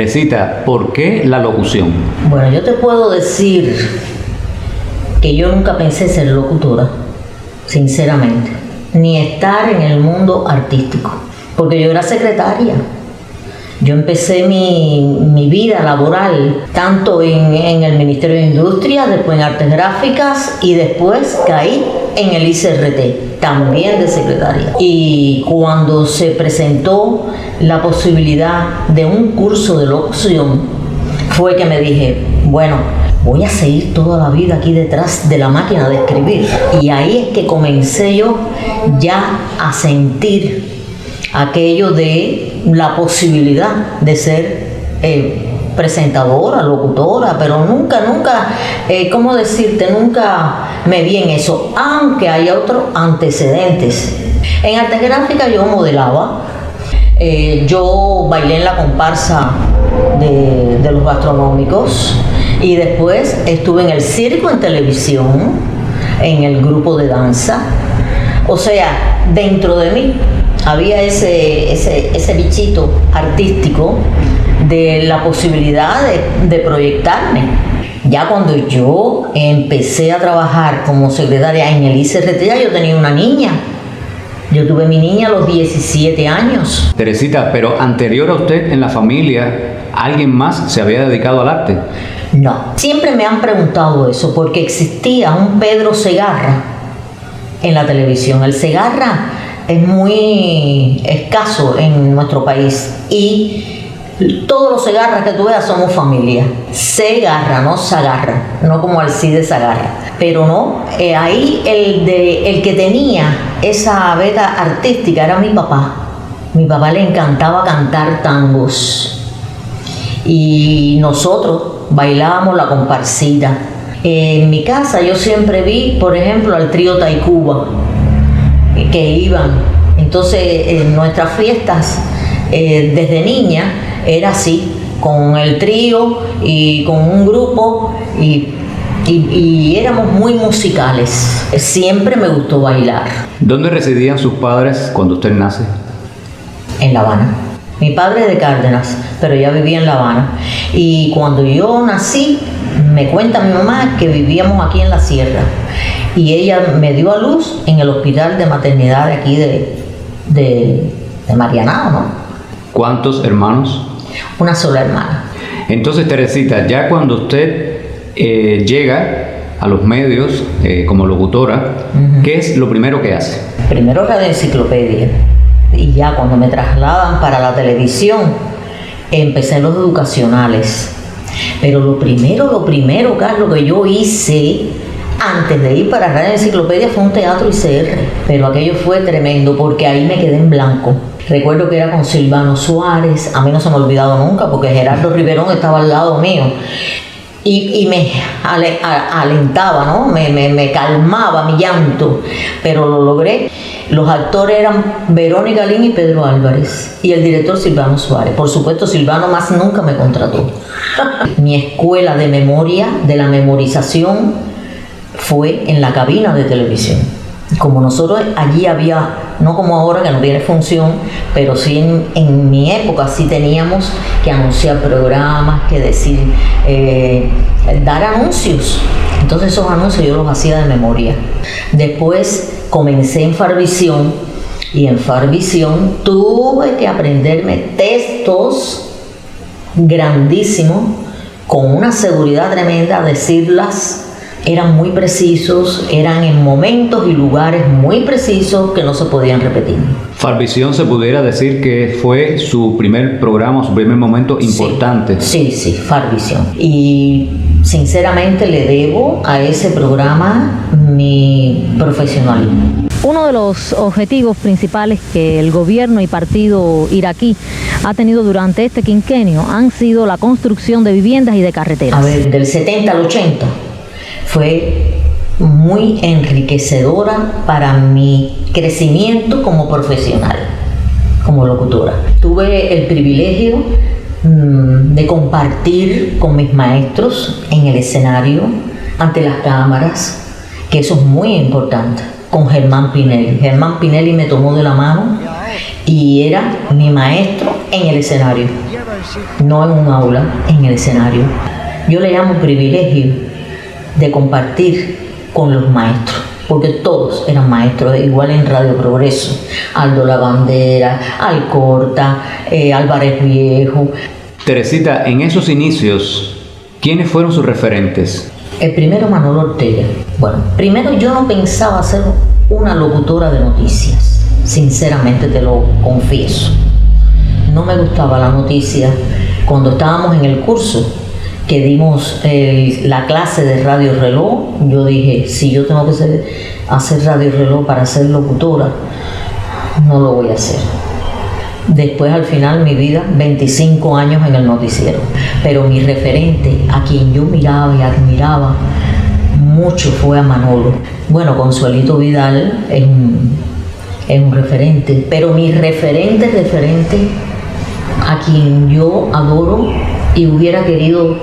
Teresita, ¿por qué la locución? Bueno, yo te puedo decir que yo nunca pensé ser locutora, sinceramente, ni estar en el mundo artístico, porque yo era secretaria. Yo empecé mi vida laboral tanto en el Ministerio de Industria, después en Artes Gráficas y después caí en el ICRT, también de secretaria. Y cuando se presentó la posibilidad de un curso de locución, fue que me dije, bueno, voy a seguir toda la vida aquí detrás de la máquina de escribir. Y ahí es que comencé yo ya a sentir aquello de la posibilidad de ser presentadora, locutora, pero nunca, ¿cómo decirte? Nunca me vi en eso, aunque hay otros antecedentes. En Artes Gráficas yo modelaba, yo bailé en la comparsa de los gastronómicos y después estuve en el circo en televisión, en el grupo de danza. O sea, dentro de mí había ese bichito artístico de la posibilidad de proyectarme. Ya cuando yo empecé a trabajar como secretaria en el ICRT, ya yo tenía una niña. Yo tuve mi niña a los 17 años. Teresita, pero anterior a usted en la familia, ¿alguien más se había dedicado al arte? No, siempre me han preguntado eso, porque existía un Pedro Segarra en la televisión. El Segarra es muy escaso en nuestro país y todos los Segarras que tú veas somos familia. Segarra, no Sagarra, no como Alcide Sagarra. Pero no, ahí el que tenía esa veta artística era mi papá. Mi papá le encantaba cantar tangos y nosotros bailábamos la comparsita. En mi casa yo siempre vi, por ejemplo, al trío Tacuba, que iban. Entonces, en nuestras fiestas, desde niña, era así, con el trío y con un grupo y éramos muy musicales. Siempre me gustó bailar. ¿Dónde residían sus padres cuando usted nace? En La Habana. Mi padre es de Cárdenas, pero ya vivía en La Habana. Y cuando yo nací, me cuenta mi mamá que vivíamos aquí en la sierra. Y ella me dio a luz en el hospital de maternidad de aquí de Marianao, ¿no? ¿Cuántos hermanos? Una sola hermana. Entonces, Teresita, ya cuando usted llega a los medios como locutora, ¿qué es lo primero que hace? Primero Radio Enciclopedia. Y ya cuando me trasladan para la televisión, empecé en los educacionales. Pero lo primero, Carlos, que yo hice antes de ir para Radio Enciclopedia fue un teatro ICR. Pero aquello fue tremendo porque ahí me quedé en blanco. Recuerdo que era con Silvano Suárez, a mí no se me ha olvidado nunca porque Gerardo Riverón estaba al lado mío. Y me alentaba, ¿no? Me calmaba mi llanto, pero lo logré. Los actores eran Verónica Lin y Pedro Álvarez y el director Silvano Suárez. Por supuesto, Silvano más nunca me contrató. Mi escuela de memoria, de la memorización, fue en la cabina de televisión. Como nosotros allí había, no como ahora que no tiene función, pero sí en mi época sí teníamos que anunciar programas, que decir, dar anuncios. Entonces esos anuncios yo los hacía de memoria. Después comencé en Farvisión y en Farvisión tuve que aprenderme textos grandísimos con una seguridad tremenda, decirlas. Eran muy precisos, eran en momentos y lugares muy precisos que no se podían repetir. Farvisión se pudiera decir que fue su primer programa, su primer momento importante. Sí, Farvisión. Y sinceramente le debo a ese programa mi profesionalismo. Uno de los objetivos principales que el gobierno y partido iraquí ha tenido durante este quinquenio han sido la construcción de viviendas y de carreteras. A ver, del 70 al 80 fue muy enriquecedora para mi crecimiento como profesional, como locutora. Tuve el privilegio de compartir con mis maestros en el escenario, ante las cámaras, que eso es muy importante, con Germán Pinelli. Germán Pinelli me tomó de la mano y era mi maestro en el escenario. no en un aula, en el escenario. Yo le llamo privilegio de compartir con los maestros, porque todos eran maestros, igual en Radio Progreso, Aldo Lavandera, Alcorta, Álvarez Viejo. Teresita, en esos inicios, ¿quiénes fueron sus referentes? El primero, Manolo Ortega. Bueno, primero yo no pensaba ser una locutora de noticias, sinceramente te lo confieso. No me gustaba la noticia. Cuando estábamos en el curso que dimos la clase de Radio Reloj, yo dije, si yo tengo que hacer Radio Reloj para ser locutora, no lo voy a hacer. Después, al final, mi vida, 25 años en el noticiero. Pero mi referente, a quien yo miraba y admiraba mucho, fue a Manolo. Bueno, Consuelito Vidal es un referente, pero mi referente, a quien yo adoro y hubiera querido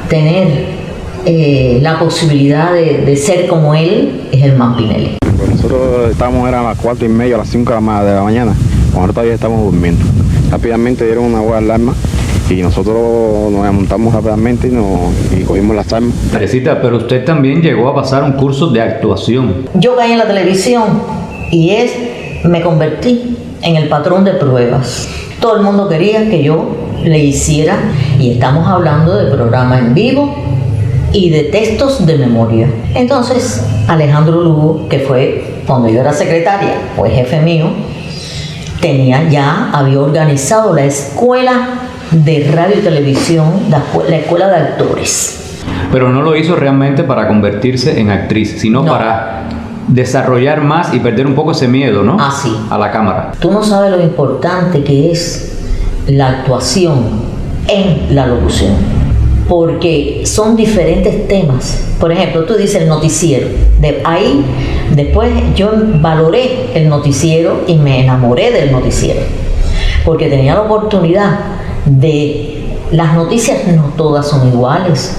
tener la posibilidad de ser como él, es el Mampinelli. Pues nosotros eran las 4:30, a las 5 de la mañana, cuando todavía estábamos durmiendo. Rápidamente dieron una voz de alarma y nosotros nos montamos rápidamente y cogimos las armas. Teresita, pero usted también llegó a pasar un curso de actuación. Yo caí en la televisión y me convertí en el patrón de pruebas. Todo el mundo quería que yo le hiciera, y estamos hablando de programa en vivo y de textos de memoria. Entonces, Alejandro Lugo, que fue cuando yo era secretaria, fue jefe mío, había organizado la escuela de radio y televisión, la escuela de actores. Pero no lo hizo realmente para convertirse en actriz, sino para desarrollar más y perder un poco ese miedo, ¿no? Ah, sí. A la cámara. Tú no sabes lo importante que es la actuación en la locución, porque son diferentes temas. Por ejemplo, tú dices el noticiero. Después yo valoré el noticiero y me enamoré del noticiero, porque tenía la oportunidad las noticias no todas son iguales.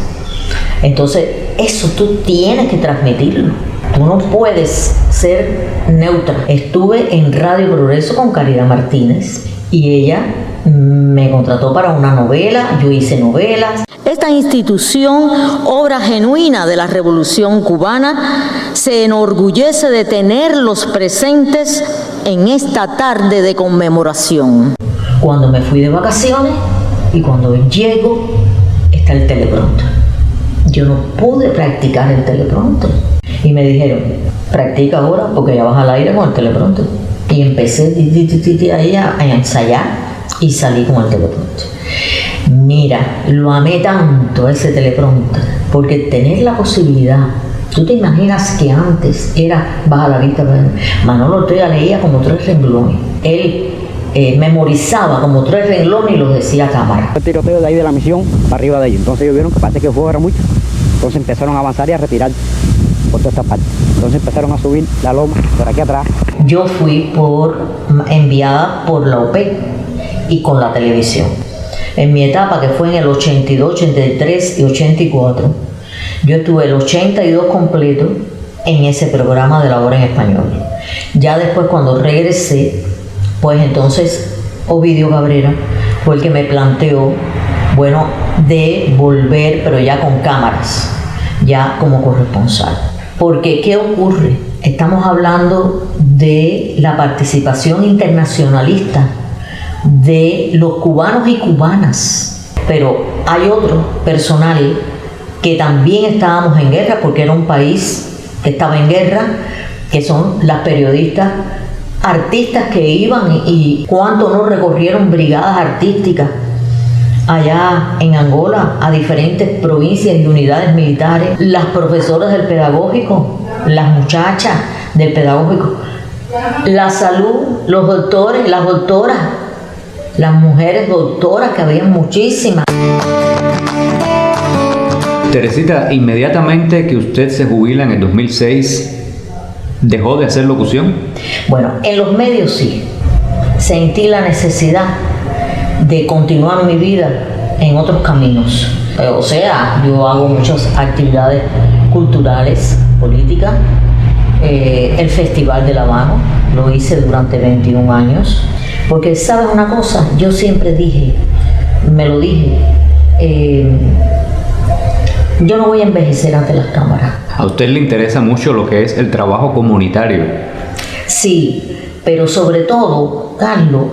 Entonces, eso tú tienes que transmitirlo. Tú no puedes ser neutra. Estuve en Radio Progreso con Caridad Martínez y ella me contrató para una novela, yo hice novelas. Esta institución, obra genuina de la Revolución Cubana, se enorgullece de tenerlos presentes en esta tarde de conmemoración. Cuando me fui de vacaciones y cuando llego, está el teleprompter. Yo no pude practicar el teleprompter. Y me dijeron, practica ahora porque ya vas al aire con el teleprompter. Y empecé ahí a ensayar y salí con el teleprompter. Mira, lo amé tanto ese teleprompter, porque tener la posibilidad, tú te imaginas que antes era baja la vista, Manolo Ortega leía como 3 renglones. Él memorizaba como 3 renglones y los decía a cámara. El tiroteo de ahí de la misión para arriba de ellos. Entonces ellos vieron que parece que el fuego era mucho. Entonces empezaron a avanzar y a retirar por toda esta parte. Entonces empezaron a subir la loma por aquí atrás. Yo fui enviada por la OPEC y con la televisión. En mi etapa, que fue en el 82, 83 y 84, yo estuve el 82 completo en ese programa de la hora en español. Ya después, cuando regresé, pues entonces Ovidio Cabrera fue el que me planteó, de volver, pero ya con cámaras, ya como corresponsal. Porque, ¿qué ocurre? Estamos hablando de la participación internacionalista de los cubanos y cubanas, pero hay otro personal que también estábamos en guerra, porque era un país que estaba en guerra, que son las periodistas, artistas que iban y cuánto no recorrieron brigadas artísticas allá en Angola, a diferentes provincias y unidades militares, las profesoras del pedagógico, las muchachas del pedagógico, la salud, los doctores, las doctoras, las mujeres doctoras, que había muchísimas. Teresita, inmediatamente que usted se jubila en el 2006, ¿dejó de hacer locución? Bueno, en los medios sí. Sentí la necesidad de continuar mi vida en otros caminos. O sea, yo hago muchas actividades culturales, políticas. El Festival de La Habana lo hice durante 21 años. Porque, ¿sabes una cosa? Yo siempre dije me lo dije, yo no voy a envejecer ante las cámaras. A usted le interesa mucho lo que es el trabajo comunitario. Sí, pero sobre todo, Carlos,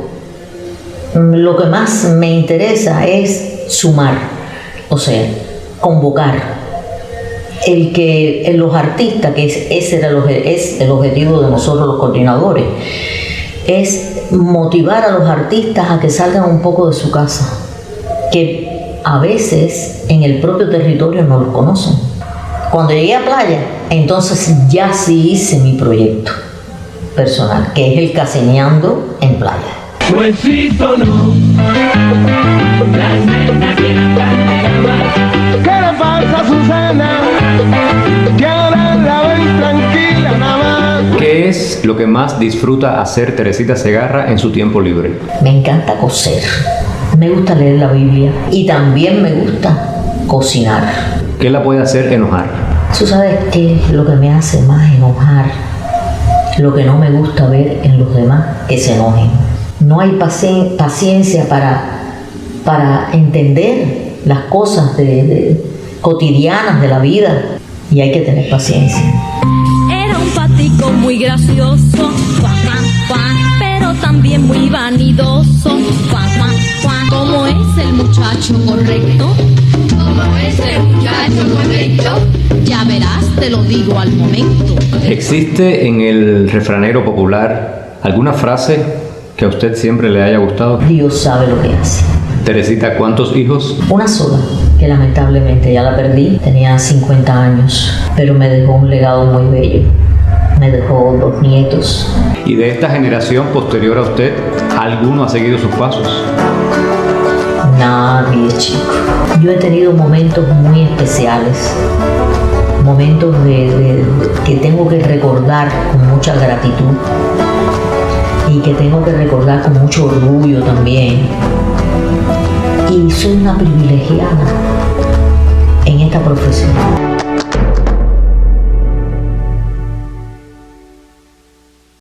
lo que más me interesa es sumar, o sea, convocar. Los artistas, que ese es el objetivo de nosotros los coordinadores, es motivar a los artistas a que salgan un poco de su casa, que a veces en el propio territorio no los conocen. Cuando llegué a Playa, entonces ya sí hice mi proyecto personal, que es el Caseñando en Playa. Huesito no, las nenas quieren más. ¿Qué le pasa a Susana? Que ahora la ven tranquila nada más. ¿Qué es lo que más disfruta hacer Teresita Segarra en su tiempo libre? Me encanta coser, me gusta leer la Biblia y también me gusta cocinar. ¿Qué la puede hacer enojar? ¿Tú sabes qué es lo que me hace más enojar? Lo que no me gusta ver en los demás, que se enojen. No hay paciencia para entender las cosas cotidianas de la vida, y hay que tener paciencia. Era un patico muy gracioso, pero también muy vanidoso. ¿Cómo es el muchacho correcto? ¿Cómo es el muchacho correcto? Ya verás, te lo digo al momento. ¿Existe en el refranero popular alguna frase que a usted siempre le haya gustado? Dios sabe lo que hace. Teresita, ¿cuántos hijos? Una sola, que lamentablemente ya la perdí, tenía 50 años, pero me dejó un legado muy bello. Me dejó 2 nietos. ¿Y de esta generación posterior a usted, alguno ha seguido sus pasos? Nadie, chico. Yo he tenido momentos muy especiales, momentos que tengo que recordar con mucha gratitud y que tengo que recordar con mucho orgullo también. Y soy una privilegiada en esta profesión.